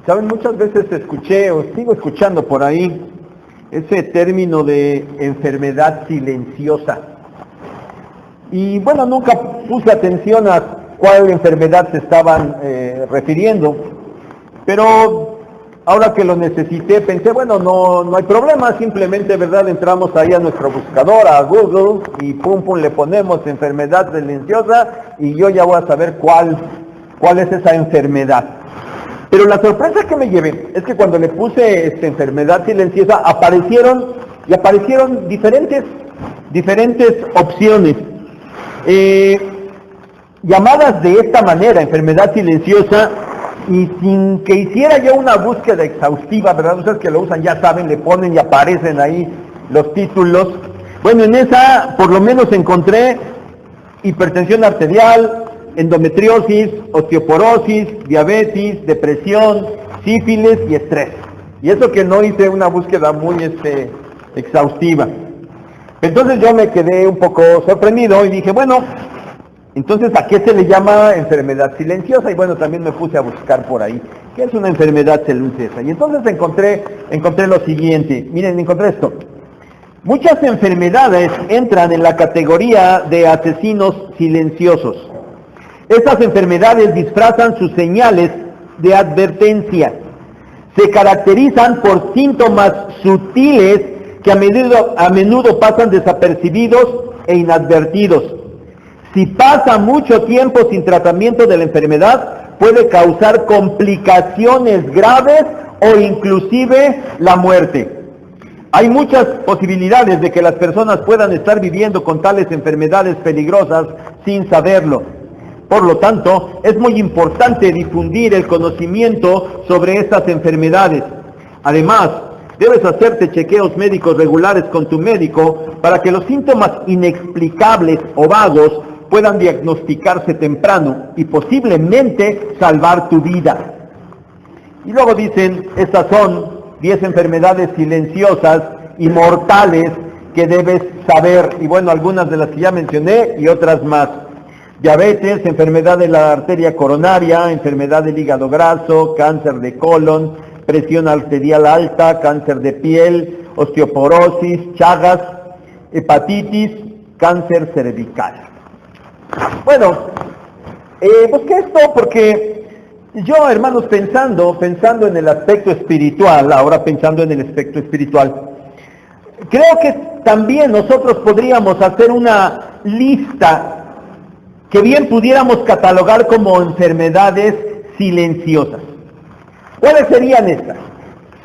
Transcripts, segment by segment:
Saben, muchas veces escuché o sigo escuchando por ahí ese término de enfermedad silenciosa. Y bueno, nunca puse atención a cuál enfermedad se estaban refiriendo, pero ahora que lo necesité pensé, bueno, no hay problema, simplemente, ¿verdad? Entramos ahí a nuestro buscador, a Google, y pum, le ponemos enfermedad silenciosa y yo ya voy a saber cuál es esa enfermedad. Pero la sorpresa que me llevé es que cuando le puse esta enfermedad silenciosa aparecieron diferentes opciones. Llamadas de esta manera, enfermedad silenciosa, y sin que hiciera yo una búsqueda exhaustiva, ¿verdad? Ustedes que lo usan ya saben, le ponen y aparecen ahí los títulos. Bueno, en esa por lo menos encontré hipertensión arterial, endometriosis, osteoporosis, diabetes, depresión, sífilis y estrés. Y eso que no hice una búsqueda muy exhaustiva. Entonces yo me quedé un poco sorprendido y dije, bueno, entonces ¿a qué se le llama enfermedad silenciosa? Y bueno, también me puse a buscar por ahí, ¿qué es una enfermedad silenciosa? Y entonces encontré lo siguiente, miren, encontré esto. Muchas enfermedades entran en la categoría de asesinos silenciosos. Estas enfermedades disfrazan sus señales de advertencia. Se caracterizan por síntomas sutiles que a menudo pasan desapercibidos e inadvertidos. Si pasa mucho tiempo sin tratamiento de la enfermedad, puede causar complicaciones graves o inclusive la muerte. Hay muchas posibilidades de que las personas puedan estar viviendo con tales enfermedades peligrosas sin saberlo. Por lo tanto, es muy importante difundir el conocimiento sobre estas enfermedades. Además, debes hacerte chequeos médicos regulares con tu médico para que los síntomas inexplicables o vagos puedan diagnosticarse temprano y posiblemente salvar tu vida. Y luego dicen, estas son 10 enfermedades silenciosas y mortales que debes saber. Y bueno, algunas de las que ya mencioné y otras más. Diabetes, enfermedad de la arteria coronaria, enfermedad del hígado graso, cáncer de colon, presión arterial alta, cáncer de piel, osteoporosis, Chagas, hepatitis, cáncer cervical. Bueno, busqué esto porque yo, hermanos, pensando en el aspecto espiritual, ahora pensando en el aspecto espiritual, creo que también nosotros podríamos hacer una lista que bien pudiéramos catalogar como enfermedades silenciosas. ¿Cuáles serían estas?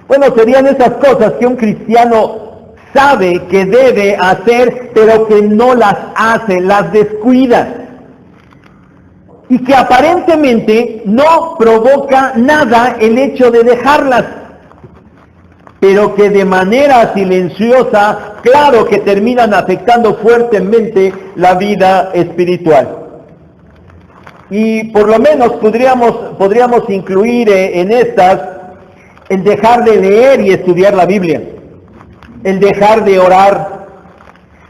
Bueno, serían esas cosas que un cristiano sabe que debe hacer, pero que no las hace, las descuida. Y que aparentemente no provoca nada el hecho de dejarlas, pero que de manera silenciosa, claro que terminan afectando fuertemente la vida espiritual. Y por lo menos podríamos incluir en estas el dejar de leer y estudiar la Biblia, el dejar de orar,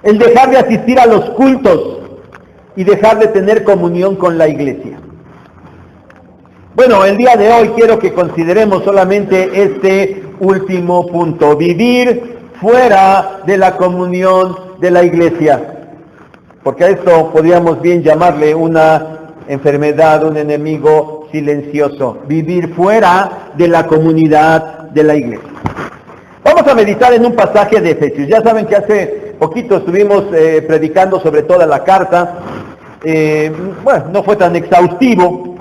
el dejar de asistir a los cultos y dejar de tener comunión con la iglesia. Bueno, el día de hoy quiero que consideremos solamente este último punto, vivir fuera de la comunión de la iglesia, porque a esto podríamos bien llamarle una enfermedad, un enemigo silencioso, vivir fuera de la comunidad de la iglesia. Vamos a meditar en un pasaje de Efesios. Ya saben que hace poquito estuvimos predicando sobre toda la carta. Bueno, no fue tan exhaustivo,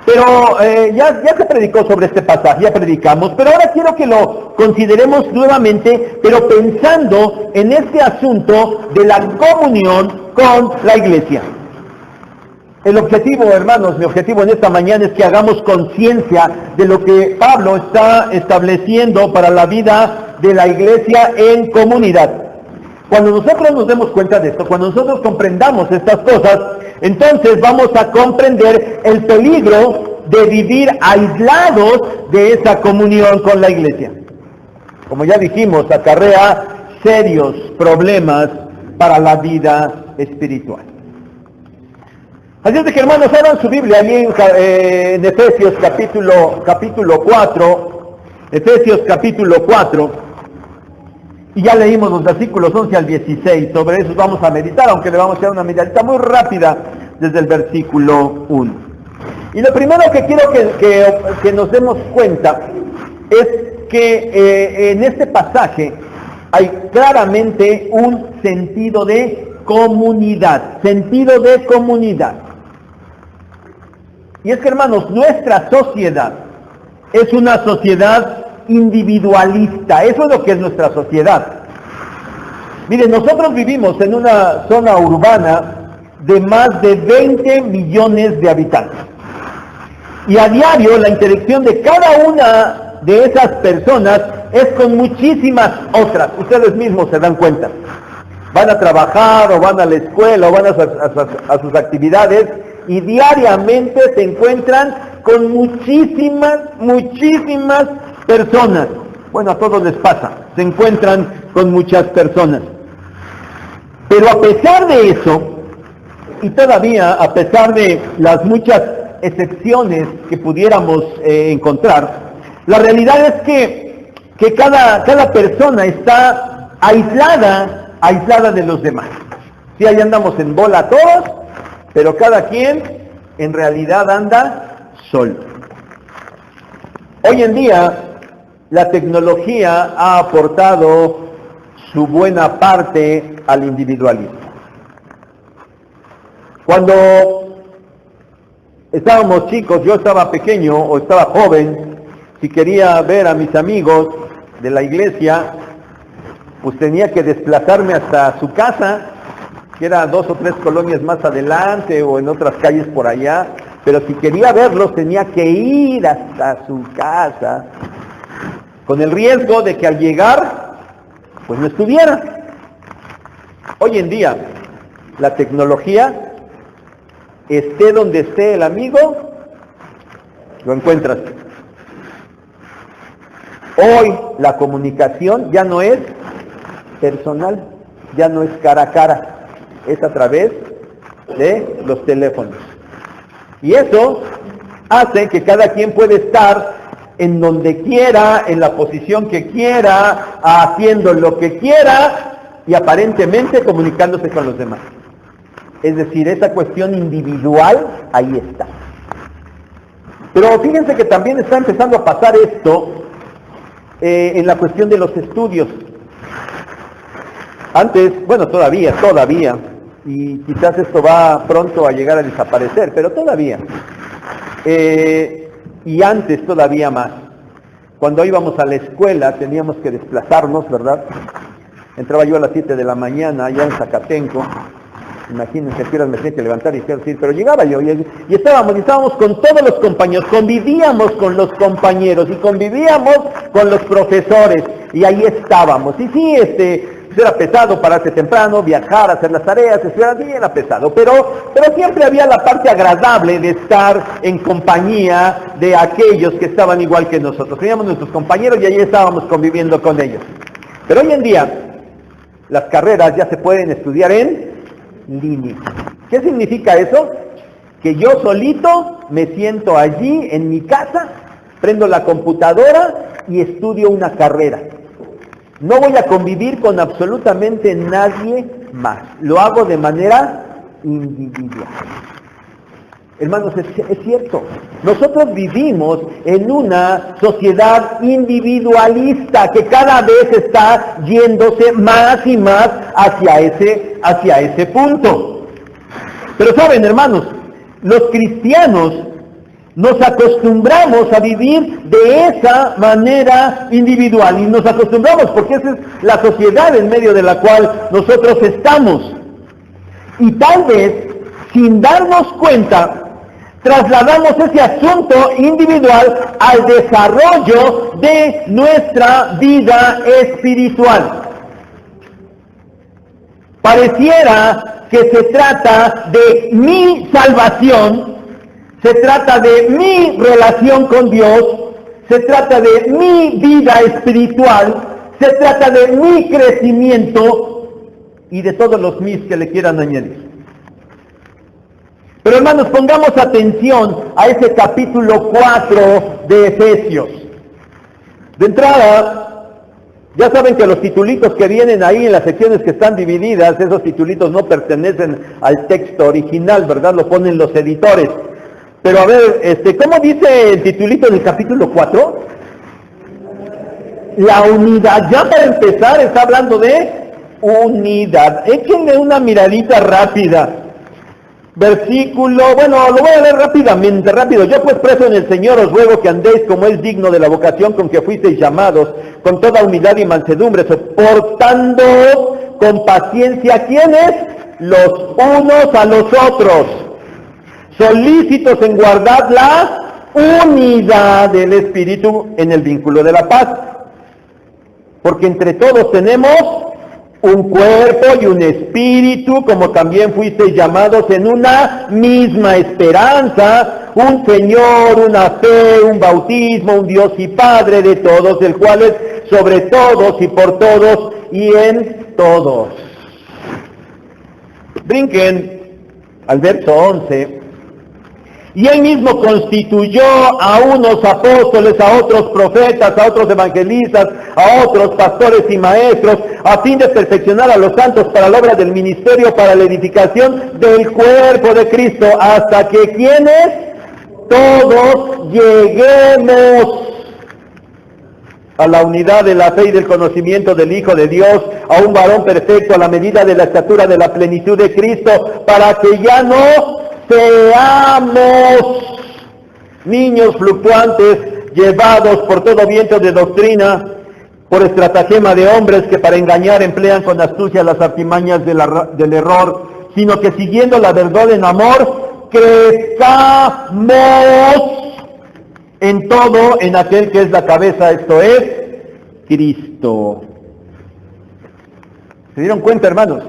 pero ya se predicó sobre este pasaje, ya predicamos, pero ahora quiero que lo consideremos nuevamente, pero pensando en este asunto de la comunión con la iglesia. El objetivo, hermanos, mi objetivo en esta mañana es que hagamos conciencia de lo que Pablo está estableciendo para la vida de la iglesia en comunidad. Cuando nosotros nos demos cuenta de esto, cuando nosotros comprendamos estas cosas, entonces vamos a comprender el peligro de vivir aislados de esa comunión con la iglesia. Como ya dijimos, acarrea serios problemas para la vida espiritual. Así es de que, hermanos, abran su Biblia allí en Efesios capítulo 4, Efesios capítulo 4, y ya leímos los versículos 11 al 16, sobre eso vamos a meditar, aunque le vamos a echar una miradita muy rápida desde el versículo 1. Y lo primero que quiero que nos demos cuenta es que en este pasaje hay claramente un sentido de comunidad, Y es que, hermanos, nuestra sociedad es una sociedad individualista. Eso es lo que es nuestra sociedad. Miren, nosotros vivimos en una zona urbana de más de 20 millones de habitantes. Y a diario la interacción de cada una de esas personas es con muchísimas otras. Ustedes mismos se dan cuenta. Van a trabajar o van a la escuela o van a sus actividades y diariamente se encuentran con muchísimas personas. Bueno, a todos les pasa, se encuentran con muchas personas. Pero a pesar de eso, y todavía a pesar de las muchas excepciones que pudiéramos encontrar, la realidad es que cada persona está aislada de los demás. Sí, ahí andamos en bola todos, pero cada quien en realidad anda solo. Hoy en día la tecnología ha aportado su buena parte al individualismo. Cuando estábamos chicos, yo estaba pequeño o estaba joven, si quería ver a mis amigos de la iglesia, pues tenía que desplazarme hasta su casa, que era 2 o 3 colonias más adelante o en otras calles por allá, pero si quería verlos tenía que ir hasta su casa, con el riesgo de que al llegar, pues no estuviera. Hoy en día, la tecnología, esté donde esté el amigo, lo encuentras. Hoy la comunicación ya no es personal, ya no es cara a cara, es a través de los teléfonos. Y eso hace que cada quien puede estar en donde quiera, en la posición que quiera, haciendo lo que quiera y aparentemente comunicándose con los demás. Es decir, esa cuestión individual ahí está. Pero fíjense que también está empezando a pasar esto en la cuestión de los estudios. Antes, bueno, todavía, y quizás esto va pronto a llegar a desaparecer, pero todavía. Y antes todavía más. Cuando íbamos a la escuela teníamos que desplazarnos, ¿verdad? Entraba yo a las 7 de la mañana allá en Zacatenco. Imagínense que me tenía que levantar y decir, pero llegaba yo y estábamos con todos los compañeros, convivíamos con los compañeros y convivíamos con los profesores y ahí estábamos. Y sí, era pesado pararse temprano, viajar, hacer las tareas, era pesado, pero siempre había la parte agradable de estar en compañía de aquellos que estaban igual que nosotros. Teníamos nuestros compañeros y ahí estábamos conviviendo con ellos. Pero hoy en día las carreras ya se pueden estudiar en línea. ¿Qué significa eso? Que yo solito me siento allí en mi casa, prendo la computadora y estudio una carrera. No voy a convivir con absolutamente nadie más. Lo hago de manera individual. Hermanos, es cierto. Nosotros vivimos en una sociedad individualista que cada vez está yéndose más y más hacia ese punto. Pero saben, hermanos, los cristianos nos acostumbramos a vivir de esa manera individual y nos acostumbramos porque esa es la sociedad en medio de la cual nosotros estamos. Y tal vez, sin darnos cuenta, trasladamos ese asunto individual al desarrollo de nuestra vida espiritual. Pareciera que se trata de mi salvación, se trata de mi relación con Dios, se trata de mi vida espiritual, se trata de mi crecimiento y de todos los mis que le quieran añadir. Pero hermanos, pongamos atención a ese capítulo 4 de Efesios. De entrada, ya saben que los titulitos que vienen ahí en las secciones que están divididas, esos titulitos no pertenecen al texto original, ¿verdad? Lo ponen los editores. Pero a ver, ¿cómo dice el titulito del capítulo 4? La unidad. Ya para empezar está hablando de unidad. Échenle una miradita rápida. Versículo, bueno, lo voy a leer rápido. Yo pues preso en el Señor os ruego que andéis como es digno de la vocación con que fuisteis llamados, con toda humildad y mansedumbre, soportando con paciencia, ¿quiénes? Los unos a los otros, solícitos en guardar la unidad del Espíritu en el vínculo de la paz. Porque entre todos tenemos un cuerpo y un espíritu, como también fuisteis llamados en una misma esperanza, un Señor, una fe, un bautismo, un Dios y Padre de todos, el cual es sobre todos y por todos y en todos. Brinquen al verso 11. Y él mismo constituyó a unos apóstoles, a otros profetas, a otros evangelistas, a otros pastores y maestros, a fin de perfeccionar a los santos para la obra del ministerio, para la edificación del cuerpo de Cristo, hasta que quienes todos lleguemos a la unidad de la fe y del conocimiento del Hijo de Dios, a un varón perfecto a la medida de la estatura de la plenitud de Cristo, para que ya no seamos niños fluctuantes, llevados por todo viento de doctrina, por estratagema de hombres que para engañar emplean con astucia las artimañas del error, sino que siguiendo la verdad en amor, crezcamos en todo en aquel que es la cabeza, esto es Cristo. ¿Se dieron cuenta, hermanos?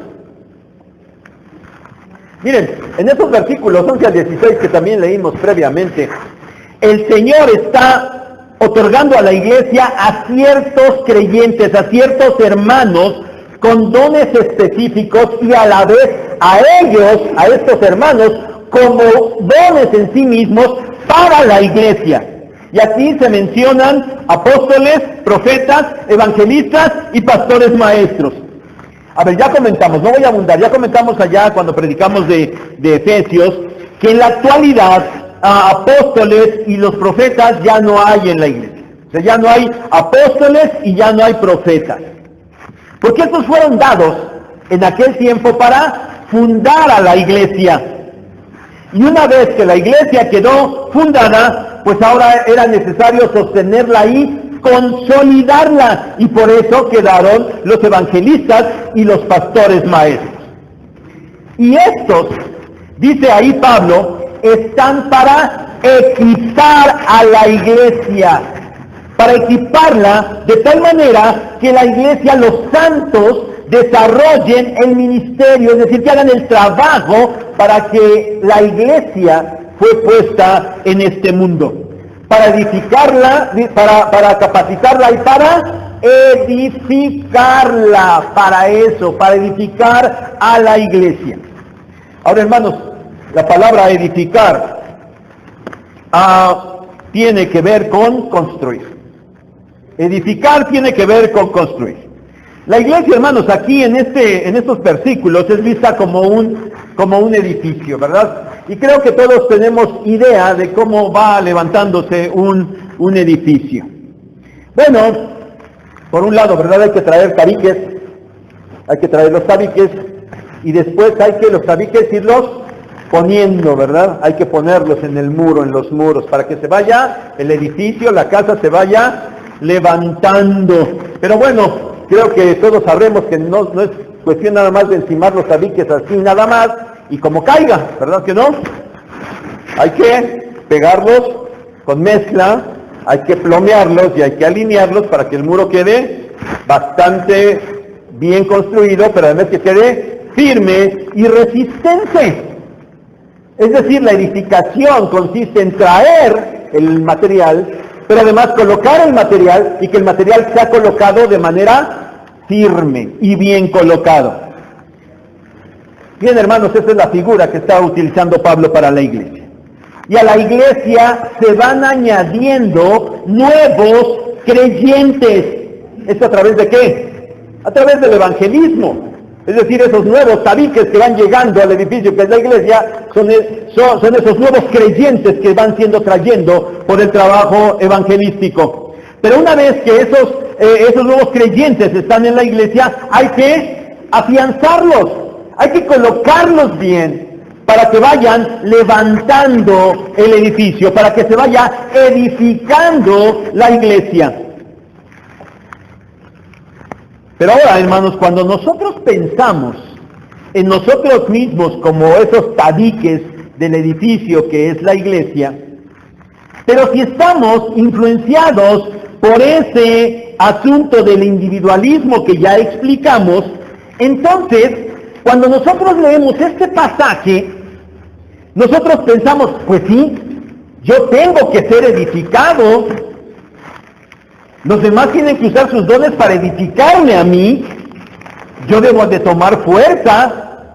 Miren, en estos versículos 11 al 16 que también leímos previamente, el Señor está otorgando a la iglesia a ciertos creyentes, a ciertos hermanos, con dones específicos y a la vez a ellos, a estos hermanos, como dones en sí mismos para la iglesia. Y aquí se mencionan apóstoles, profetas, evangelistas y pastores maestros. A ver, ya comentamos, no voy a abundar, ya comentamos allá cuando predicamos de Efesios, que en la actualidad apóstoles y los profetas ya no hay en la iglesia. O sea, ya no hay apóstoles y ya no hay profetas. Porque estos fueron dados en aquel tiempo para fundar a la iglesia. Y una vez que la iglesia quedó fundada, pues ahora era necesario sostenerla ahí, consolidarla, y por eso quedaron los evangelistas y los pastores maestros. Y estos, dice ahí Pablo, están para equipar a la iglesia, para equiparla de tal manera que la iglesia, los santos, desarrollen el ministerio, es decir, que hagan el trabajo para que la iglesia fue puesta en este mundo, para edificarla, para capacitarla y para edificarla, para eso, para edificar a la iglesia. Ahora, hermanos, la palabra edificar tiene que ver con construir. Edificar tiene que ver con construir. La iglesia, hermanos, aquí en estos versículos es vista como un edificio, ¿verdad? Y creo que todos tenemos idea de cómo va levantándose un edificio. Bueno, por un lado, ¿verdad? Hay que traer tabiques, hay que traer los tabiques, y después hay que los tabiques irlos poniendo, ¿verdad? Hay que ponerlos en el muro, en los muros, para que se vaya el edificio, la casa se vaya levantando. Pero bueno, creo que todos sabremos que no es cuestión nada más de encimar los tabiques así nada más y como caiga, ¿verdad que no? Hay que pegarlos con mezcla, hay que plomearlos y hay que alinearlos para que el muro quede bastante bien construido, pero además que quede firme y resistente. Es decir, la edificación consiste en traer el material, pero además colocar el material y que el material sea colocado de manera firme y bien colocado. Bien, hermanos, esta es la figura que está utilizando Pablo para la iglesia. Y a la iglesia se van añadiendo nuevos creyentes. ¿Esto a través de qué? A través del evangelismo. Es decir, esos nuevos tabiques que van llegando al edificio que es la iglesia, son esos nuevos creyentes que van siendo trayendo por el trabajo evangelístico. Pero una vez que esos nuevos creyentes están en la iglesia, hay que afianzarlos, hay que colocarlos bien, para que vayan levantando el edificio, para que se vaya edificando la iglesia. Pero ahora, hermanos, cuando nosotros pensamos en nosotros mismos como esos tabiques del edificio que es la iglesia, pero si estamos influenciados por ese asunto del individualismo que ya explicamos, entonces, cuando nosotros leemos este pasaje, nosotros pensamos, pues sí, yo tengo que ser edificado. Los demás tienen que usar sus dones para edificarme a mí. Yo debo de tomar fuerza.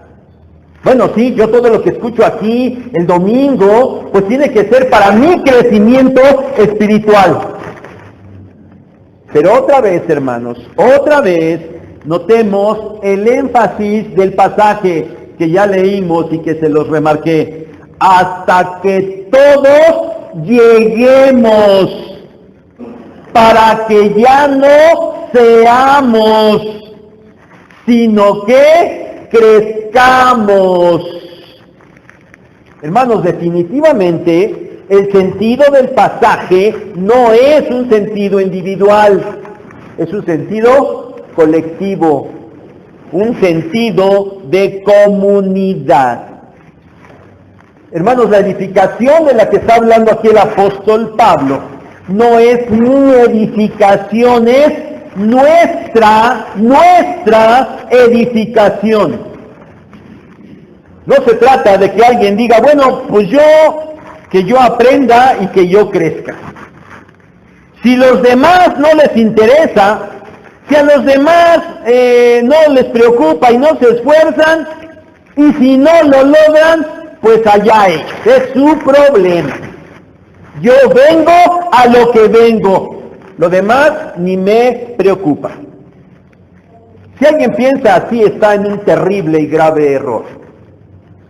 Bueno, sí, yo todo lo que escucho aquí el domingo, pues tiene que ser para mi crecimiento espiritual. Pero otra vez, hermanos, otra vez notemos el énfasis del pasaje que ya leímos y que se los remarqué. Hasta que todos lleguemos, para que ya no seamos, sino que crezcamos. Hermanos, definitivamente el sentido del pasaje no es un sentido individual, es un sentido colectivo, un sentido de comunidad. Hermanos, la edificación de la que está hablando aquí el apóstol Pablo no es mi edificación, es nuestra edificación. No se trata de que alguien diga, bueno, pues que yo aprenda y que yo crezca. Si los demás no les interesa, si a los demás no les preocupa y no se esfuerzan, y si no lo logran, pues allá es su problema. Yo vengo a lo que vengo, lo demás ni me preocupa. Si alguien piensa así, está en un terrible y grave error,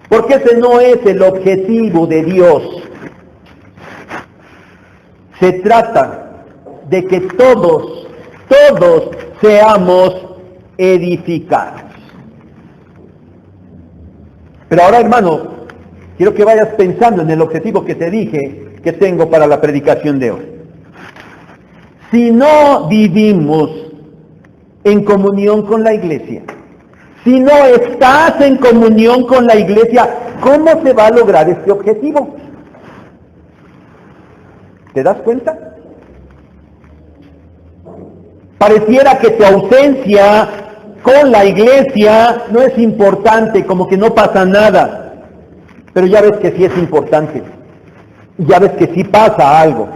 porque ese no es el objetivo de Dios. Se trata de que todos seamos edificados. Pero ahora, hermano, quiero que vayas pensando en el objetivo que te dije que tengo para la predicación de hoy. Si no vivimos en comunión con la iglesia, si no estás en comunión con la iglesia, ¿cómo se va a lograr este objetivo? ¿Te das cuenta? Pareciera que tu ausencia con la iglesia no es importante, como que no pasa nada, pero ya ves que sí es importante. Ya ves que sí pasa algo.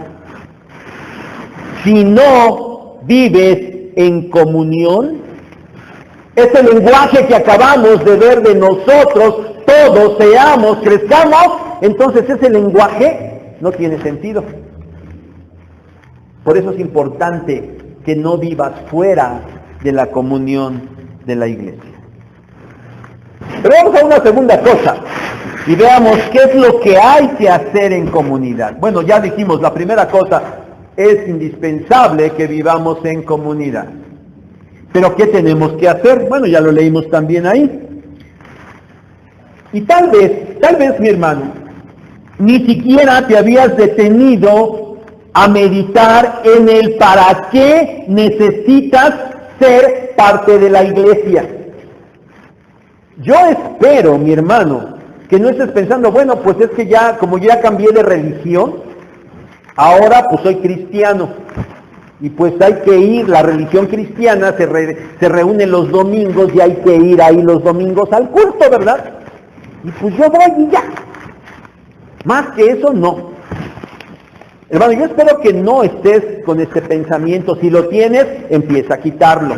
Si no vives en comunión, ese lenguaje que acabamos de ver de nosotros, todos seamos, crezcamos, entonces ese lenguaje no tiene sentido. Por eso es importante que no vivas fuera de la comunión de la iglesia. Pero vamos a una segunda cosa y veamos qué es lo que hay que hacer en comunidad. Bueno, ya dijimos, la primera cosa, es indispensable que vivamos en comunidad. Pero ¿qué tenemos que hacer? Bueno, ya lo leímos también ahí. Y tal vez, mi hermano, ni siquiera te habías detenido a meditar en el para qué necesitas ser parte de la iglesia. Yo espero, mi hermano, que no estés pensando, bueno, pues es que ya, como ya cambié de religión, ahora pues soy cristiano. Y pues hay que ir, la religión cristiana se reúne los domingos y hay que ir ahí los domingos al culto, ¿verdad? Y pues yo voy y ya. Más que eso, no. Hermano, yo espero que no estés con este pensamiento. Si lo tienes, empieza a quitarlo.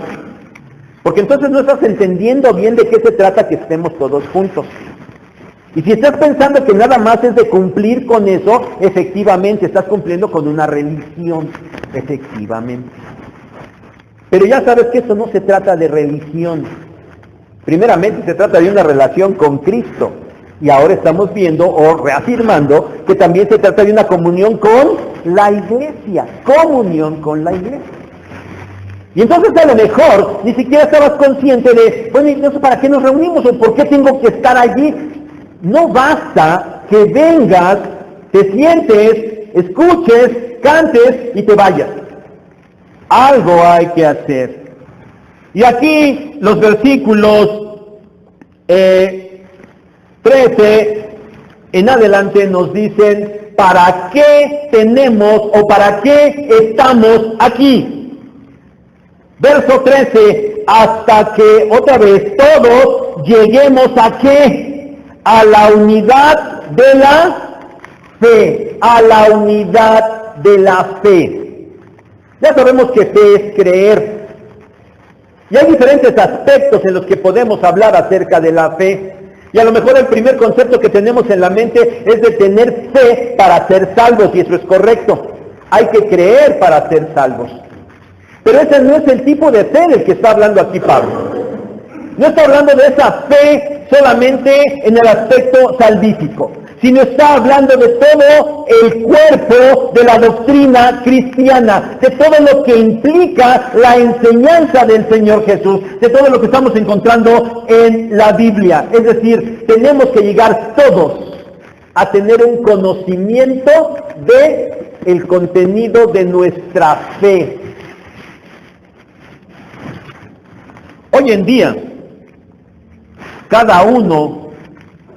Porque entonces no estás entendiendo bien de qué se trata que estemos todos juntos. Y si estás pensando que nada más es de cumplir con eso, efectivamente estás cumpliendo con una religión, efectivamente. Pero ya sabes que eso no se trata de religión. Primeramente se trata de una relación con Cristo. Y ahora estamos viendo o reafirmando que también se trata de una comunión con la iglesia. Comunión con la iglesia. Y entonces a lo mejor ni siquiera estabas consciente de, bueno, ¿y no sé para qué nos reunimos o por qué tengo que estar allí? No basta que vengas, te sientes, escuches, cantes y te vayas. Algo hay que hacer. Y aquí los versículos 13 en adelante nos dicen para qué tenemos o para qué estamos aquí. Verso 13, hasta que otra vez todos lleguemos a qué? A la unidad de la fe, a la unidad de la fe. Ya sabemos que fe es creer. Y hay diferentes aspectos en los que podemos hablar acerca de la fe. Y a lo mejor el primer concepto que tenemos en la mente es de tener fe para ser salvos, y eso es correcto. Hay que creer para ser salvos. Pero ese no es el tipo de fe del que está hablando aquí Pablo. No está hablando de esa fe solamente en el aspecto salvífico, sino está hablando de todo el cuerpo de la doctrina cristiana, de todo lo que implica la enseñanza del Señor Jesús, de todo lo que estamos encontrando en la Biblia. Es decir, tenemos que llegar todos a tener un conocimiento de el contenido de nuestra fe. Hoy en día, cada uno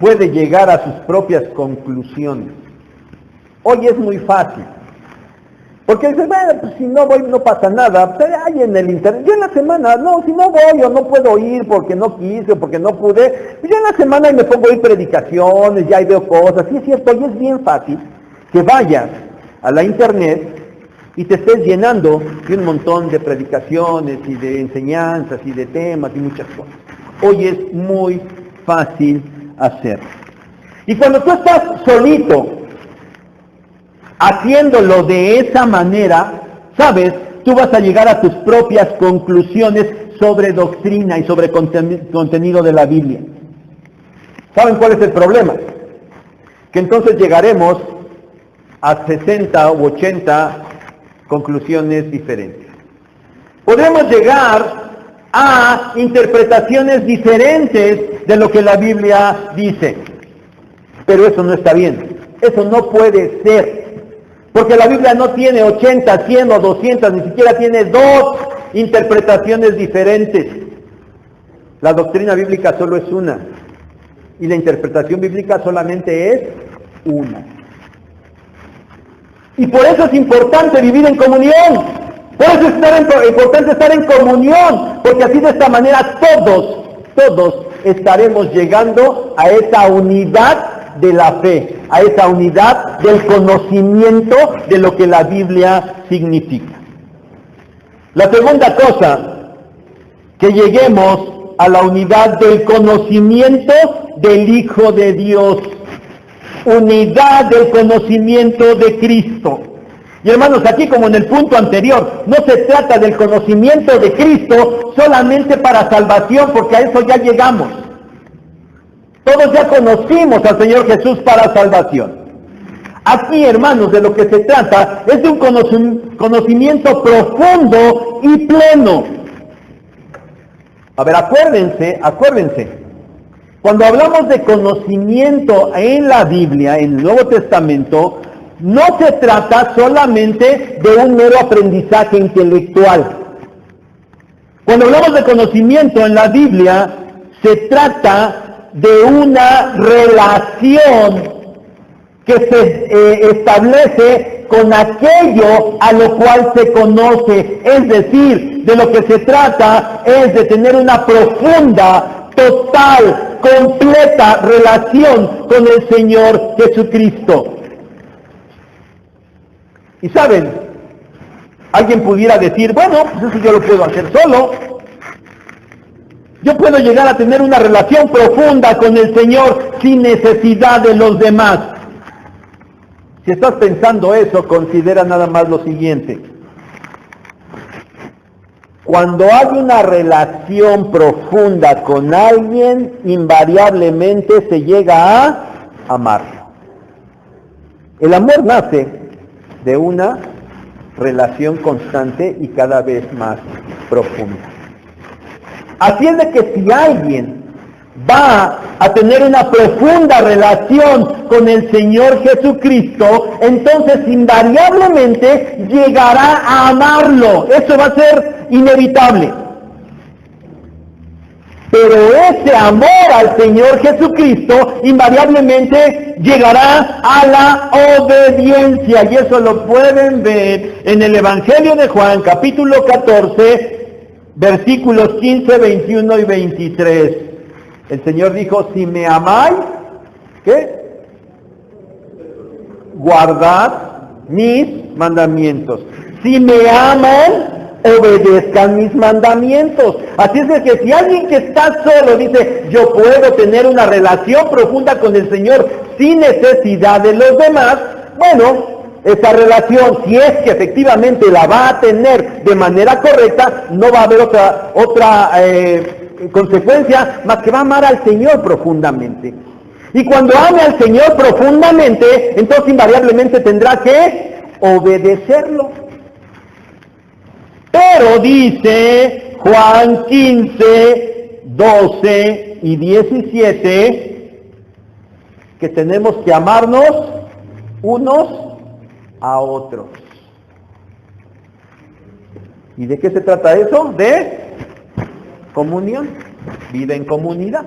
puede llegar a sus propias conclusiones. Hoy es muy fácil. Porque dice, bueno, pues si no voy no pasa nada. Pues hay en el internet. Yo en la semana, no, si no voy o no puedo ir porque no quise o porque no pude, pues yo en la semana me pongo a oír predicaciones, ya ahí veo cosas. Sí es cierto, hoy es bien fácil que vayas a la internet y te estés llenando de un montón de predicaciones y de enseñanzas y de temas y muchas cosas. Hoy es muy fácil hacerlo. Y cuando tú estás solito, haciéndolo de esa manera, sabes, tú vas a llegar a tus propias conclusiones sobre doctrina y sobre contenido de la Biblia. ¿Saben cuál es el problema? Que entonces llegaremos a 60 u 80 conclusiones diferentes. Podemos llegar a interpretaciones diferentes de lo que la Biblia dice. Pero eso no está bien. Eso no puede ser. Porque la Biblia no tiene 80, 100 o 200, ni siquiera tiene 2 interpretaciones diferentes. La doctrina bíblica solo es una. Y la interpretación bíblica solamente es una. Y por eso es importante vivir en comunión. Por eso es importante estar en comunión. Porque así de esta manera todos estaremos llegando a esa unidad de la fe, a esa unidad del conocimiento de lo que la Biblia significa. La segunda cosa, que lleguemos a la unidad del conocimiento del Hijo de Dios. Unidad del conocimiento de Cristo. Y hermanos, aquí como en el punto anterior, no se trata del conocimiento de Cristo solamente para salvación, porque a eso ya llegamos. Todos ya conocimos al Señor Jesús para salvación. Aquí, hermanos, de lo que se trata es de un conocimiento profundo y pleno. A ver, acuérdense. Cuando hablamos de conocimiento en la Biblia, en el Nuevo Testamento, no se trata solamente de un mero aprendizaje intelectual. Cuando hablamos de conocimiento en la Biblia, se trata de una relación que se establece con aquello a lo cual se conoce. Es decir, de lo que se trata es de tener una profunda, total, completa relación con el Señor Jesucristo. Y saben, alguien pudiera decir, bueno, pues eso yo lo puedo hacer solo. Yo puedo llegar a tener una relación profunda con el Señor sin necesidad de los demás. Si estás pensando eso, considera nada más lo siguiente. Cuando hay una relación profunda con alguien, invariablemente se llega a amarlo. El amor nace de una relación constante y cada vez más profunda. Así es de que si alguien va a tener una profunda relación con el Señor Jesucristo, entonces invariablemente llegará a amarlo. Eso va a ser inevitable. Pero ese amor al Señor Jesucristo invariablemente llegará a la obediencia. Y eso lo pueden ver en el Evangelio de Juan, capítulo 14, versículos 15, 21 y 23. El Señor dijo, si me amáis, ¿qué? Guardad mis mandamientos. Si me aman, obedezcan mis mandamientos. Así es que si alguien que está solo dice, yo puedo tener una relación profunda con el Señor sin necesidad de los demás, bueno, esa relación, si es que efectivamente la va a tener de manera correcta, no va a haber otra consecuencia más que va a amar al Señor profundamente. Y cuando ame al Señor profundamente, entonces invariablemente tendrá que obedecerlo. Pero dice Juan 15, 12 y 17 que tenemos que amarnos unos a otros. ¿Y de qué se trata eso? De comunión, vida en comunidad.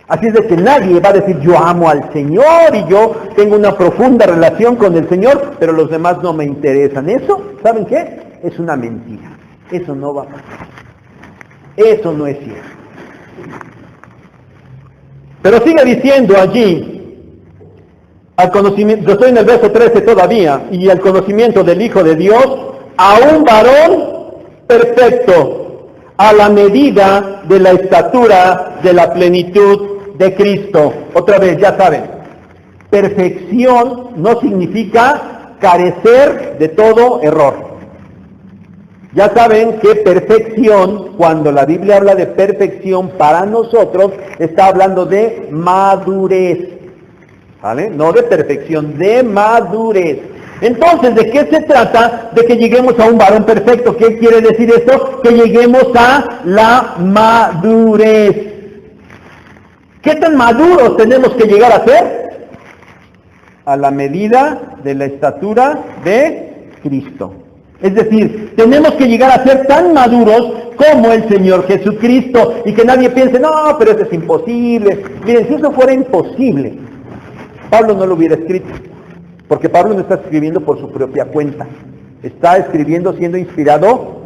Así es de que nadie va a decir yo amo al Señor y yo tengo una profunda relación con el Señor, pero los demás no me interesan. Eso, ¿saben qué? Es una mentira. Eso no va a pasar. Eso no es cierto. Pero sigue diciendo allí, al conocimiento, estoy en el verso 13 todavía, y al conocimiento del Hijo de Dios, a un varón perfecto, a la medida de la estatura de la plenitud de Cristo. Otra vez, ya saben, perfección no significa carecer de todo error. Ya saben que perfección, cuando la Biblia habla de perfección para nosotros, está hablando de madurez. ¿Vale? No de perfección, de madurez. Entonces, ¿de qué se trata? De que lleguemos a un varón perfecto. ¿Qué quiere decir esto? Que lleguemos a la madurez. ¿Qué tan maduros tenemos que llegar a ser? A la medida de la estatura de Cristo. Es decir, tenemos que llegar a ser tan maduros como el Señor Jesucristo. Y que nadie piense, no, pero eso es imposible. Miren, si eso fuera imposible, Pablo no lo hubiera escrito. Porque Pablo no está escribiendo por su propia cuenta. Está escribiendo siendo inspirado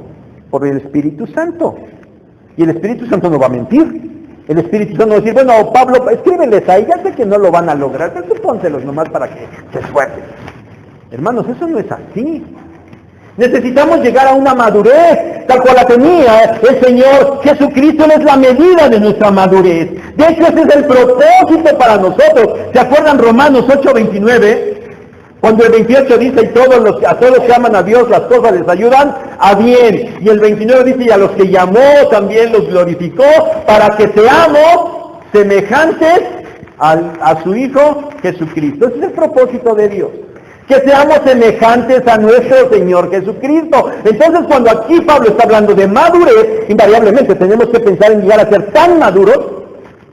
por el Espíritu Santo. Y el Espíritu Santo no va a mentir. El Espíritu Santo no va a decir, bueno, Pablo, escríbeles ahí, ya sé que no lo van a lograr, pero tú pónselos nomás para que se esfuercen. Hermanos, eso no es así. Necesitamos llegar a una madurez, tal cual la tenía el Señor Jesucristo. Él es la medida de nuestra madurez. De hecho, ese es el propósito para nosotros. ¿Se acuerdan Romanos 8:29? Cuando el 28 dice, a todos los que aman a Dios, las cosas les ayudan a bien. Y el 29 dice, y a los que llamó también los glorificó, para que seamos semejantes a su Hijo Jesucristo. Ese es el propósito de Dios. Que seamos semejantes a nuestro Señor Jesucristo. Entonces, cuando aquí Pablo está hablando de madurez, invariablemente tenemos que pensar en llegar a ser tan maduros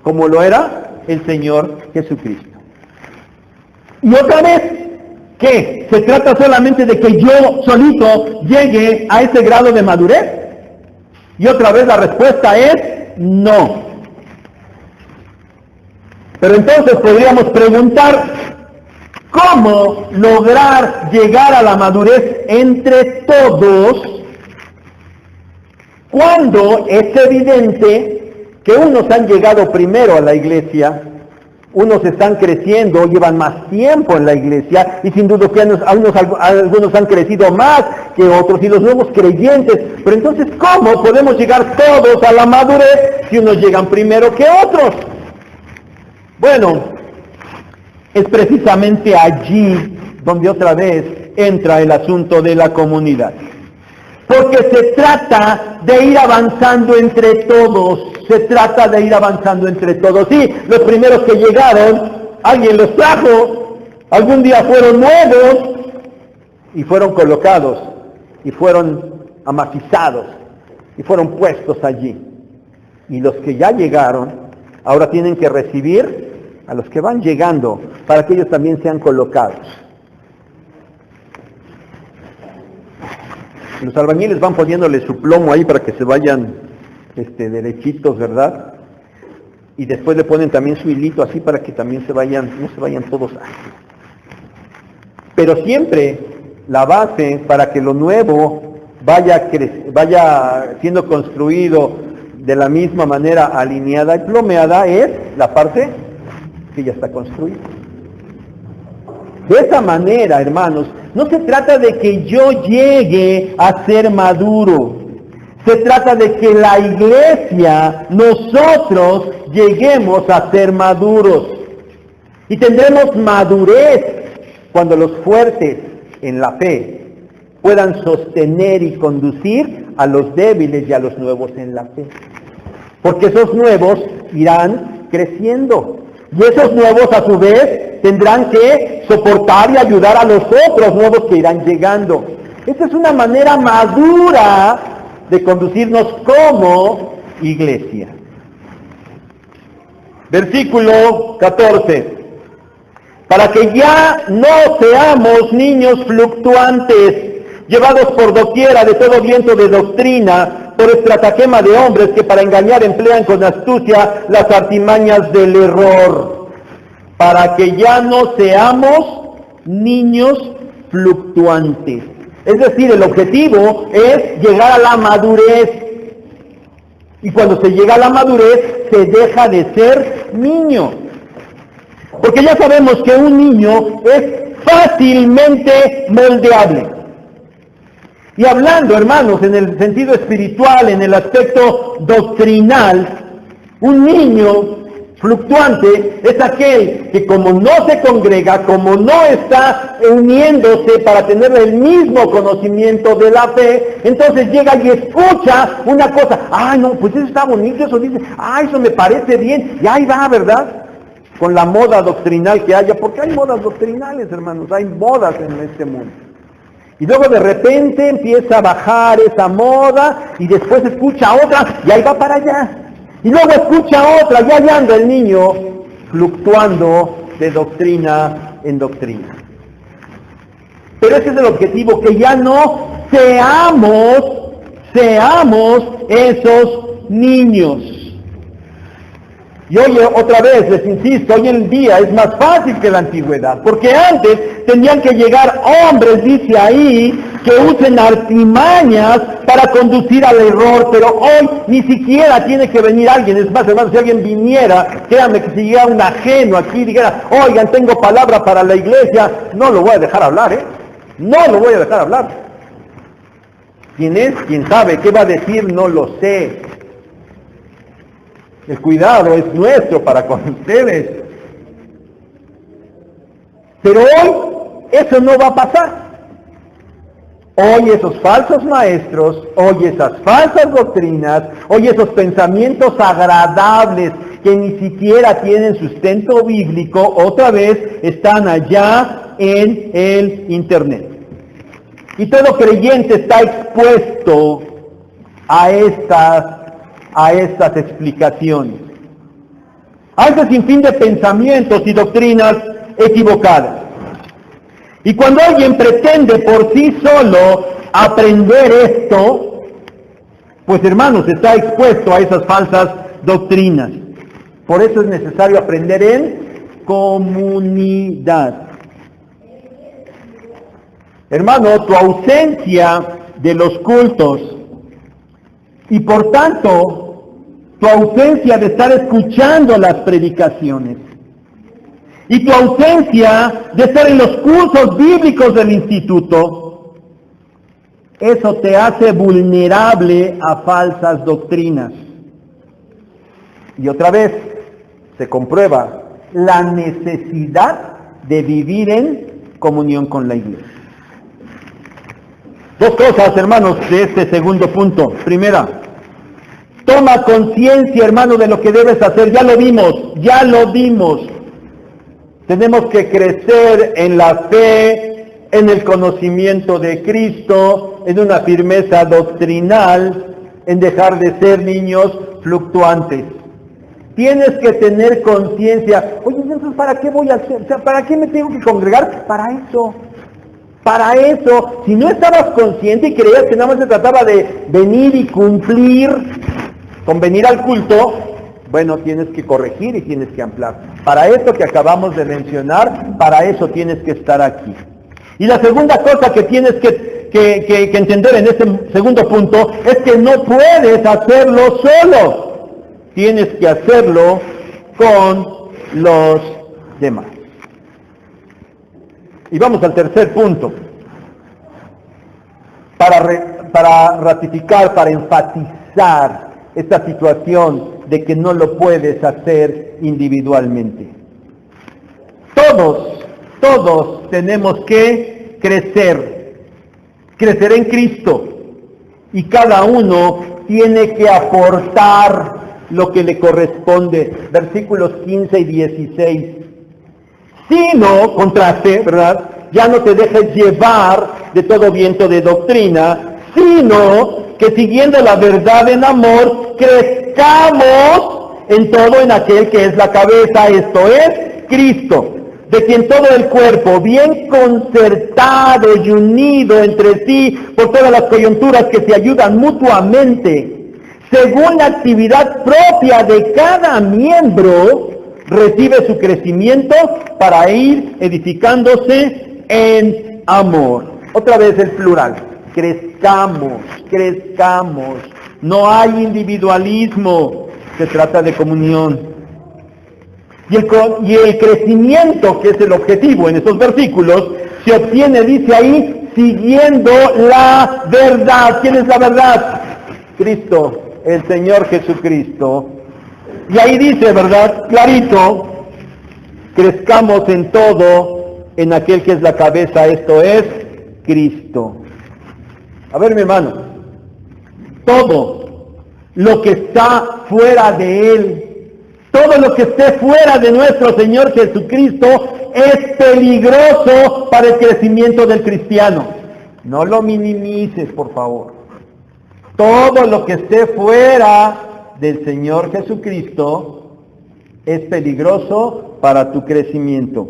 como lo era el Señor Jesucristo. Y otra vez, ¿qué? ¿Se trata solamente de que yo solito llegue a ese grado de madurez? Y otra vez la respuesta es no. Pero entonces podríamos preguntar, ¿cómo lograr llegar a la madurez entre todos cuando es evidente que unos han llegado primero a la iglesia Unos están creciendo, llevan más tiempo en la iglesia y sin duda que algunos han crecido más que otros y los nuevos creyentes. Pero entonces, ¿cómo podemos llegar todos a la madurez si unos llegan primero que otros? Bueno, es precisamente allí donde otra vez entra el asunto de la comunidad. Porque se trata de ir avanzando entre todos. Se trata de ir avanzando entre todos. Sí, los primeros que llegaron, alguien los trajo, algún día fueron nuevos y fueron colocados y fueron amacizados y fueron puestos allí. Y los que ya llegaron, ahora tienen que recibir a los que van llegando para que ellos también sean colocados. Los albañiles van poniéndole su plomo ahí para que se vayan derechitos, ¿verdad? Y después le ponen también su hilito así para que también no se vayan todos así. Pero siempre la base para que lo nuevo vaya siendo construido de la misma manera alineada y plomeada es la parte que ya está construida. De esa manera, hermanos, no se trata de que yo llegue a ser maduro. Se trata de que la iglesia, nosotros, lleguemos a ser maduros. Y tendremos madurez cuando los fuertes en la fe puedan sostener y conducir a los débiles y a los nuevos en la fe. Porque esos nuevos irán creciendo. Y esos nuevos a su vez tendrán que soportar y ayudar a los otros nuevos que irán llegando. Esta es una manera madura de conducirnos como iglesia. Versículo 14. Para que ya no seamos niños fluctuantes, llevados por doquiera de todo viento de doctrina, por estratagema de hombres que para engañar emplean con astucia las artimañas del error. Para que ya no seamos niños fluctuantes. Es decir, el objetivo es llegar a la madurez. Y cuando se llega a la madurez, se deja de ser niño. Porque ya sabemos que un niño es fácilmente moldeable. Y hablando, hermanos, en el sentido espiritual, en el aspecto doctrinal, un niño fluctuante es aquel que como no se congrega, como no está uniéndose para tener el mismo conocimiento de la fe, entonces llega y escucha una cosa, ay no, pues eso está bonito, eso dice, ay eso me parece bien, y ahí va, ¿verdad? Con la moda doctrinal que haya, porque hay modas doctrinales, hermanos, hay modas en este mundo. Y luego de repente empieza a bajar esa moda y después escucha otra y ahí va para allá. Y luego escucha otra y ahí anda el niño fluctuando de doctrina en doctrina. Pero ese es el objetivo, que ya no seamos esos niños. Y hoy otra vez, les insisto, hoy en día es más fácil que la antigüedad, porque antes tenían que llegar hombres, dice ahí, que usen artimañas para conducir al error, pero hoy ni siquiera tiene que venir alguien. Es más, hermano, si alguien viniera, créanme que si llegara un ajeno aquí y dijera, oigan, tengo palabra para la iglesia, no lo voy a dejar hablar, no lo voy a dejar hablar. ¿Quién es? ¿Quién sabe? ¿Qué va a decir? No lo sé. El cuidado es nuestro para con ustedes. Pero hoy eso no va a pasar. Hoy esos falsos maestros, hoy esas falsas doctrinas, hoy esos pensamientos agradables que ni siquiera tienen sustento bíblico, otra vez están allá en el internet. Y todo creyente está expuesto a estas explicaciones, a ese sinfín de pensamientos y doctrinas equivocadas. Y cuando alguien pretende por sí solo aprender esto, pues hermanos, está expuesto a esas falsas doctrinas. Por eso es necesario aprender en comunidad. Hermano, tu ausencia de los cultos y por tanto tu ausencia de estar escuchando las predicaciones y tu ausencia de estar en los cursos bíblicos del instituto, eso te hace vulnerable a falsas doctrinas. Y otra vez se comprueba la necesidad de vivir en comunión con la iglesia. Dos cosas, hermanos, de este segundo punto. Primera, toma conciencia, hermano, de lo que debes hacer. Ya lo vimos. Tenemos que crecer en la fe, en el conocimiento de Cristo, en una firmeza doctrinal, en dejar de ser niños fluctuantes. Tienes que tener conciencia. Oye, entonces, ¿para qué voy a hacer? O sea, ¿para qué me tengo que congregar? Para eso. Si no estabas consciente y creías que nada más se trataba de venir y cumplir con venir al culto, bueno, tienes que corregir y tienes que ampliar. Para eso que acabamos de mencionar, para eso tienes que estar aquí. Y la segunda cosa que tienes que entender en este segundo punto es que no puedes hacerlo solo. Tienes que hacerlo con los demás. Y vamos al tercer punto. Para ratificar, para enfatizar esta situación de que no lo puedes hacer individualmente. Todos tenemos que crecer en Cristo, y cada uno tiene que aportar lo que le corresponde. Versículos 15 y 16. Si no, contraste, ¿verdad? Ya no te dejes llevar de todo viento de doctrina, sino que siguiendo la verdad en amor, crezcamos en todo en aquel que es la cabeza, esto es Cristo, de quien todo el cuerpo, bien concertado y unido entre sí por todas las coyunturas que se ayudan mutuamente, según la actividad propia de cada miembro, recibe su crecimiento para ir edificándose en amor. Otra vez el plural. Crezcamos. No hay individualismo, se trata de comunión. Y el crecimiento, que es el objetivo en estos versículos, se obtiene, dice ahí, siguiendo la verdad. ¿Quién es la verdad? Cristo, el Señor Jesucristo. Y ahí dice, ¿verdad? Clarito, crezcamos en todo en aquel que es la cabeza, esto es Cristo. A ver, mi hermano, todo lo que está fuera de Él, todo lo que esté fuera de nuestro Señor Jesucristo es peligroso para el crecimiento del cristiano. No lo minimices, por favor. Todo lo que esté fuera del Señor Jesucristo es peligroso para tu crecimiento.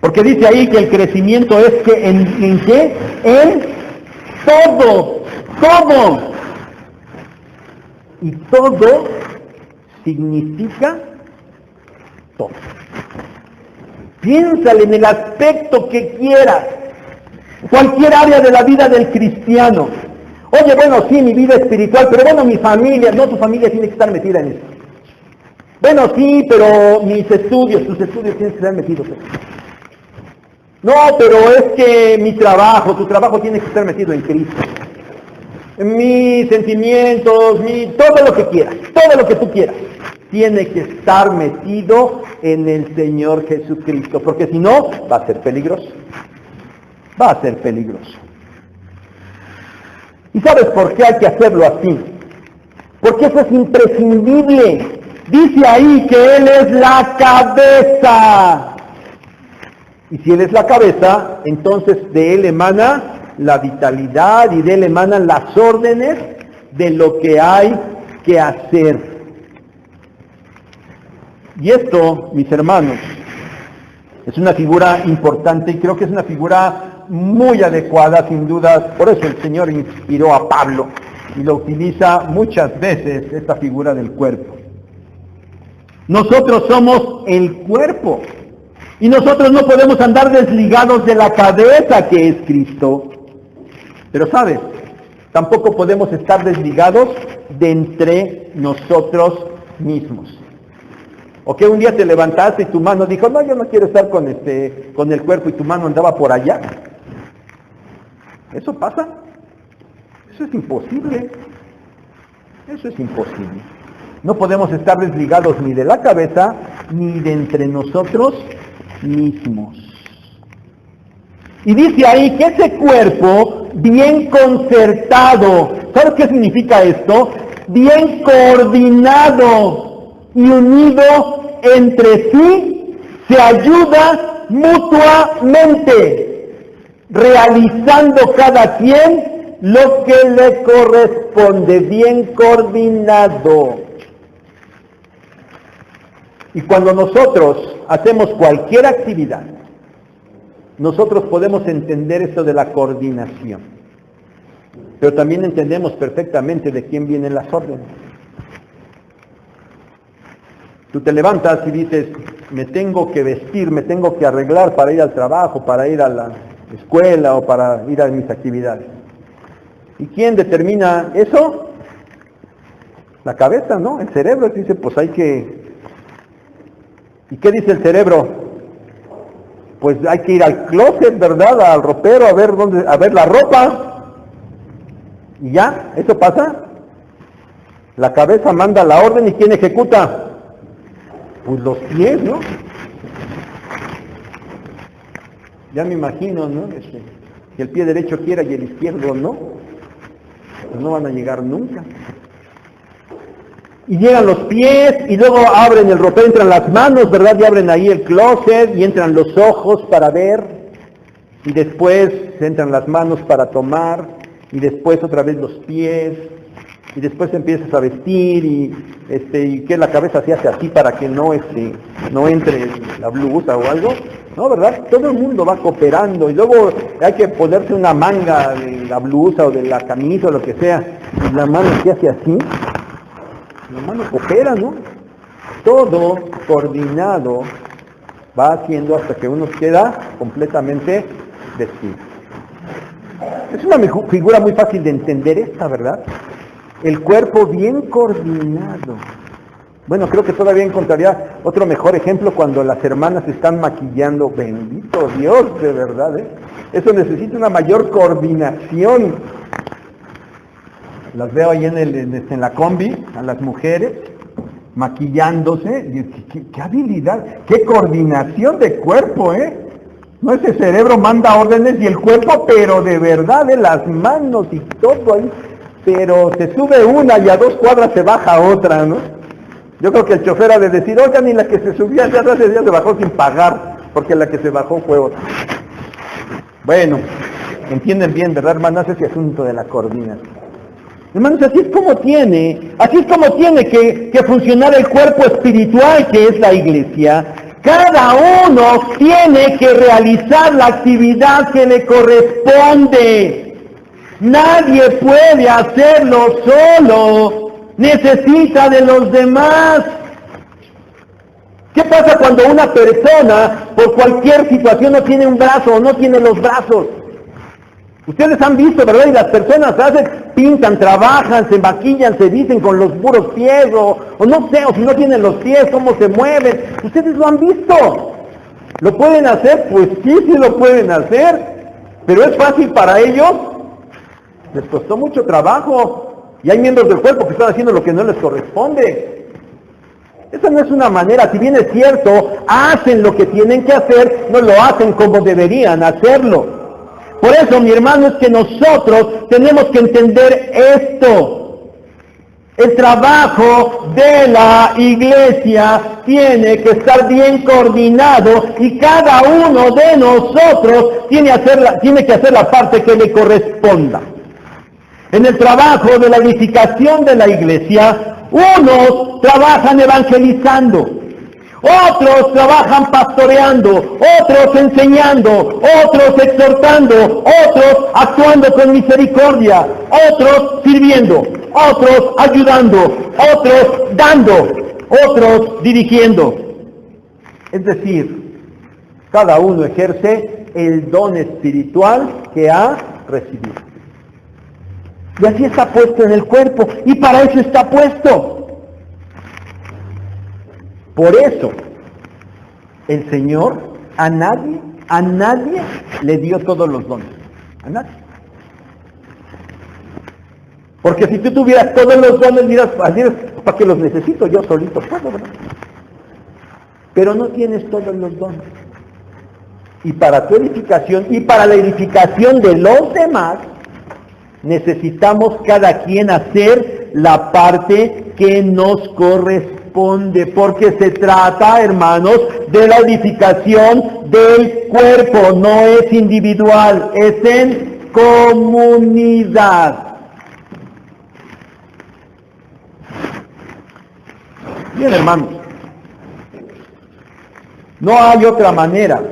Porque dice ahí que el crecimiento es que ¿en qué? En todo. Y todo significa todo. Piénsale en el aspecto que quieras. Cualquier área de la vida del cristiano. Oye, bueno, sí, mi vida espiritual, pero bueno, mi familia, no, tu familia tiene que estar metida en eso. Bueno, sí, pero mis estudios, tus estudios tienen que estar metidos en eso. No, pero es que mi trabajo, tu trabajo tiene que estar metido en Cristo. Mis sentimientos, todo lo que quieras, todo lo que tú quieras, tiene que estar metido en el Señor Jesucristo, porque si no, va a ser peligroso. Va a ser peligroso. ¿Y sabes por qué hay que hacerlo así? Porque eso es imprescindible. Dice ahí que Él es la cabeza. Y si Él es la cabeza, entonces de Él emana la vitalidad y de Él emanan las órdenes de lo que hay que hacer. Y esto, mis hermanos, es una figura importante y creo que es una figura muy adecuada, sin duda. Por eso el Señor inspiró a Pablo y lo utiliza muchas veces, esta figura del cuerpo. Nosotros somos el cuerpo y nosotros no podemos andar desligados de la cabeza que es Cristo. Pero ¿sabes? Tampoco podemos estar desligados de entre nosotros mismos. ¿O que un día te levantaste y tu mano dijo, no, yo no quiero estar con el cuerpo y tu mano andaba por allá? ¿Eso pasa? Eso es imposible. Eso es imposible. No podemos estar desligados ni de la cabeza ni de entre nosotros mismos. Y dice ahí que ese cuerpo bien concertado, ¿sabes qué significa esto? Bien coordinado y unido entre sí, se ayuda mutuamente, realizando cada quien lo que le corresponde, bien coordinado. Y cuando nosotros hacemos cualquier actividad, nosotros podemos entender esto de la coordinación, pero también entendemos perfectamente de quién vienen las órdenes. Tú te levantas y dices, me tengo que vestir, me tengo que arreglar para ir al trabajo, para ir a la escuela o para ir a mis actividades. ¿Y quién determina eso? La cabeza, ¿no? El cerebro dice, pues hay que... ¿Y qué dice el cerebro? Pues hay que ir al closet, ¿verdad? Al ropero, a ver la ropa. Y ya, ¿eso pasa? La cabeza manda la orden y ¿quién ejecuta? Pues los pies, ¿no? Ya me imagino, ¿no? Que el pie derecho quiera y el izquierdo no. Pues no van a llegar nunca. Y llegan los pies y luego abren el ropero, entran las manos, ¿verdad? Y abren ahí el closet y entran los ojos para ver. Y después entran las manos para tomar. Y después otra vez los pies. Y después empiezas a vestir y que la cabeza se hace así para que no entre la blusa o algo. No, ¿verdad? Todo el mundo va cooperando y luego hay que ponerse una manga de la blusa o de la camisa o lo que sea. Y la mano se hace así. La mano coopera, ¿no? Todo coordinado va haciendo hasta que uno queda completamente vestido. Es una figura muy fácil de entender esta, ¿verdad? El cuerpo bien coordinado. Bueno, creo que todavía encontraría otro mejor ejemplo cuando las hermanas están maquillando. Bendito Dios, de verdad, ¿eh? Eso necesita una mayor coordinación. Las veo ahí en la combi, a las mujeres, maquillándose. ¿Qué habilidad, qué coordinación de cuerpo, ¿eh? No, ese cerebro manda órdenes y el cuerpo, pero de verdad, las manos y todo ahí. Pero se sube una y a 2 cuadras se baja otra, ¿no? Yo creo que el chofer ha de decir, oiga, ni la que se subía hace atrás ya se bajó sin pagar, porque la que se bajó fue otra. Bueno, entienden bien, ¿verdad, hermanas? Ese asunto de la coordinación. Hermanos, así es como tiene que funcionar el cuerpo espiritual que es la iglesia. Cada uno tiene que realizar la actividad que le corresponde. Nadie puede hacerlo solo. Necesita de los demás. ¿Qué pasa cuando una persona, por cualquier situación, no tiene un brazo o no tiene los brazos? Ustedes han visto, ¿verdad? Y las personas pintan, trabajan, se maquillan, se visten con los puros pies, o no sé, o si no tienen los pies, cómo se mueven. Ustedes lo han visto. ¿Lo pueden hacer? Pues sí lo pueden hacer. Pero es fácil para ellos. Les costó mucho trabajo. Y hay miembros del cuerpo que están haciendo lo que no les corresponde. Esa no es una manera, si bien es cierto, hacen lo que tienen que hacer, no lo hacen como deberían hacerlo. Por eso, mi hermano, es que nosotros tenemos que entender esto. El trabajo de la iglesia tiene que estar bien coordinado y cada uno de nosotros tiene que hacer la parte que le corresponda. En el trabajo de la edificación de la iglesia, unos trabajan evangelizando, otros trabajan pastoreando, otros enseñando, otros exhortando, otros actuando con misericordia, otros sirviendo, otros ayudando, otros dando, otros dirigiendo. Es decir, cada uno ejerce el don espiritual que ha recibido. Y así está puesto en el cuerpo, y para eso está puesto. Por eso, el Señor a nadie le dio todos los dones. A nadie. Porque si tú tuvieras todos los dones, dirás, ¿para qué los necesito? Yo solito puedo, ¿verdad? Pero no tienes todos los dones. Y para tu edificación y para la edificación de los demás, necesitamos cada quien hacer la parte que nos corresponde, porque se trata, hermanos, de la edificación del cuerpo, no es individual, es en comunidad. Bien, hermanos, no hay otra manera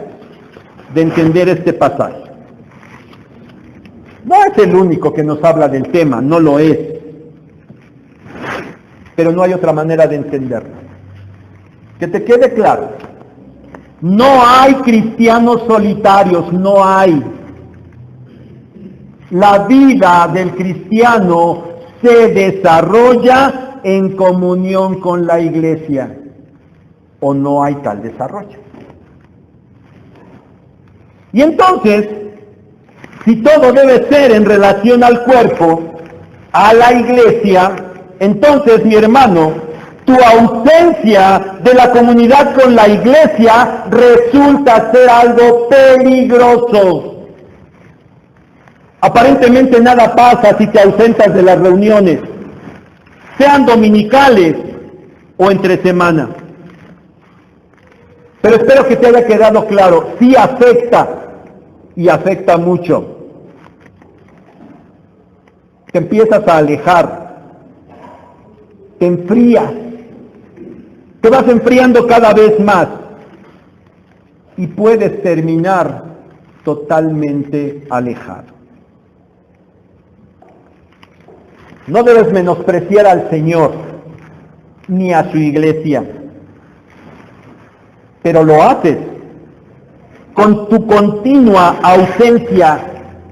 de entender este pasaje. No es el único que nos habla del tema, no lo es. Pero no hay otra manera de entenderlo. Que te quede claro. No hay cristianos solitarios, no hay. La vida del cristiano se desarrolla en comunión con la iglesia. ¿O no hay tal desarrollo? Y entonces, si todo debe ser en relación al cuerpo, a la iglesia, entonces, mi hermano, tu ausencia de la comunidad con la iglesia resulta ser algo peligroso. Aparentemente nada pasa si te ausentas de las reuniones, sean dominicales o entre semana. Pero espero que te haya quedado claro, sí afecta, y afecta mucho. Te empiezas a alejar, te enfrías, te vas enfriando cada vez más y puedes terminar totalmente alejado. No debes menospreciar al Señor ni a su iglesia, pero lo haces con tu continua ausencia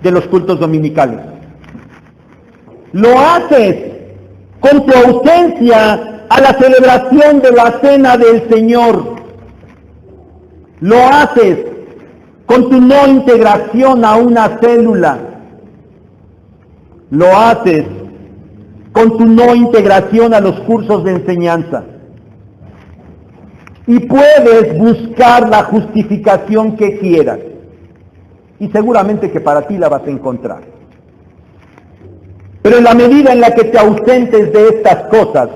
de los cultos dominicales. Lo haces con tu ausencia a la celebración de la cena del Señor. Lo haces con tu no integración a una célula. Lo haces con tu no integración a los cursos de enseñanza. Y puedes buscar la justificación que quieras. Y seguramente que para ti la vas a encontrar. Pero en la medida en la que te ausentes de estas cosas,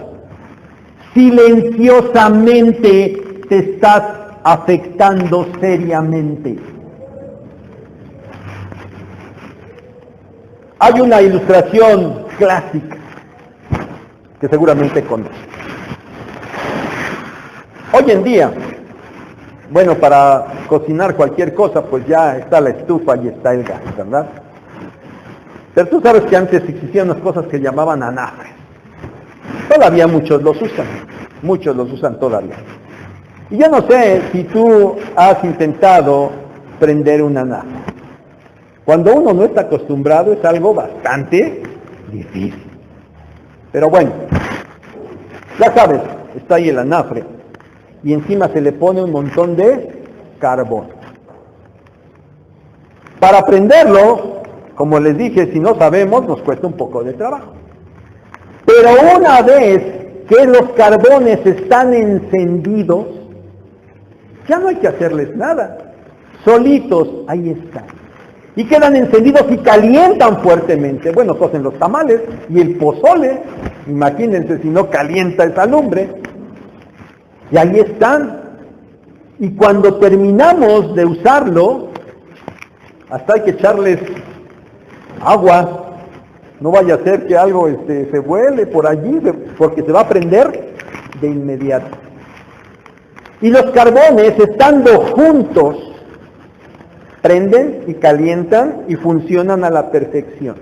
silenciosamente te estás afectando seriamente. Hay una ilustración clásica que seguramente conoces. Hoy en día, bueno, para cocinar cualquier cosa, pues ya está la estufa y está el gas, ¿verdad? Pero tú sabes que antes existían unas cosas que llamaban anafres. Todavía muchos los usan todavía. Y yo no sé si tú has intentado prender un anafre. Cuando uno no está acostumbrado es algo bastante difícil. Pero bueno, ya sabes, está ahí el anafre y encima se le pone un montón de carbón. Para prenderlo, como les dije, si no sabemos, nos cuesta un poco de trabajo. Pero una vez que los carbones están encendidos, ya no hay que hacerles nada. Solitos, ahí están. Y quedan encendidos y calientan fuertemente. Bueno, cocen los tamales y el pozole. Imagínense si no calienta esa lumbre. Y ahí están. Y cuando terminamos de usarlo, hasta hay que echarles agua. No vaya a ser que algo se vuele por allí, porque se va a prender de inmediato. Y los carbones, estando juntos, prenden y calientan y funcionan a la perfección.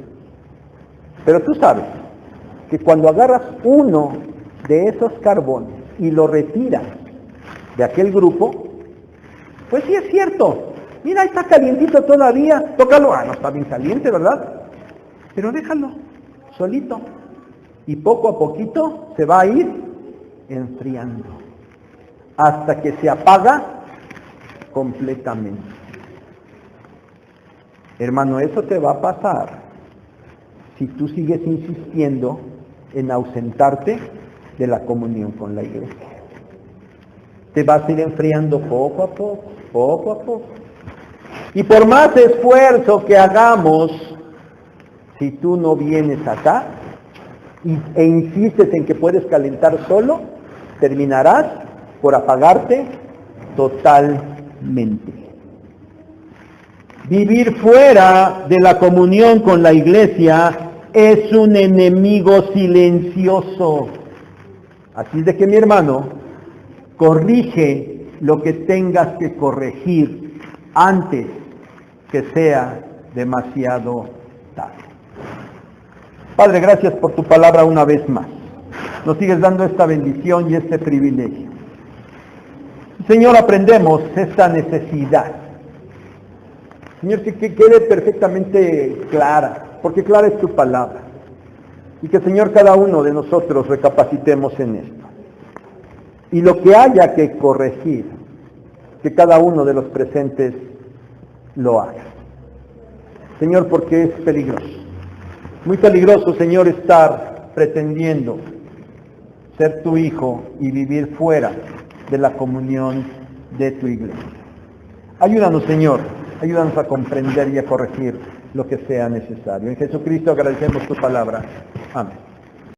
Pero tú sabes que cuando agarras uno de esos carbones y lo retiras de aquel grupo, pues sí es cierto. Mira, está calientito todavía, tócalo. Ah, no está bien caliente, ¿verdad? Pero déjalo, solito. Y poco a poquito se va a ir enfriando. hasta que se apaga completamente. Hermano, eso te va a pasar si tú sigues insistiendo en ausentarte de la comunión con la iglesia. Te vas a ir enfriando poco a poco, poco a poco. Y por más esfuerzo que hagamos, si tú no vienes acá e insistes en que puedes calentar solo, terminarás por apagarte totalmente. Vivir fuera de la comunión con la iglesia es un enemigo silencioso. Así es de que, mi hermano, corrige lo que tengas que corregir antes que sea demasiado tarde. Padre, gracias por tu palabra una vez más. Nos sigues dando esta bendición y este privilegio. Señor, aprendemos esta necesidad. Señor, que quede perfectamente clara, porque clara es tu palabra. Y que, Señor, cada uno de nosotros recapacitemos en esto. Y lo que haya que corregir, que cada uno de los presentes lo haga. Señor, porque es peligroso. Muy peligroso, Señor, estar pretendiendo ser tu hijo y vivir fuera de la comunión de tu iglesia. Ayúdanos, Señor, ayúdanos a comprender y a corregir lo que sea necesario. En Jesucristo agradecemos tu palabra. Amén.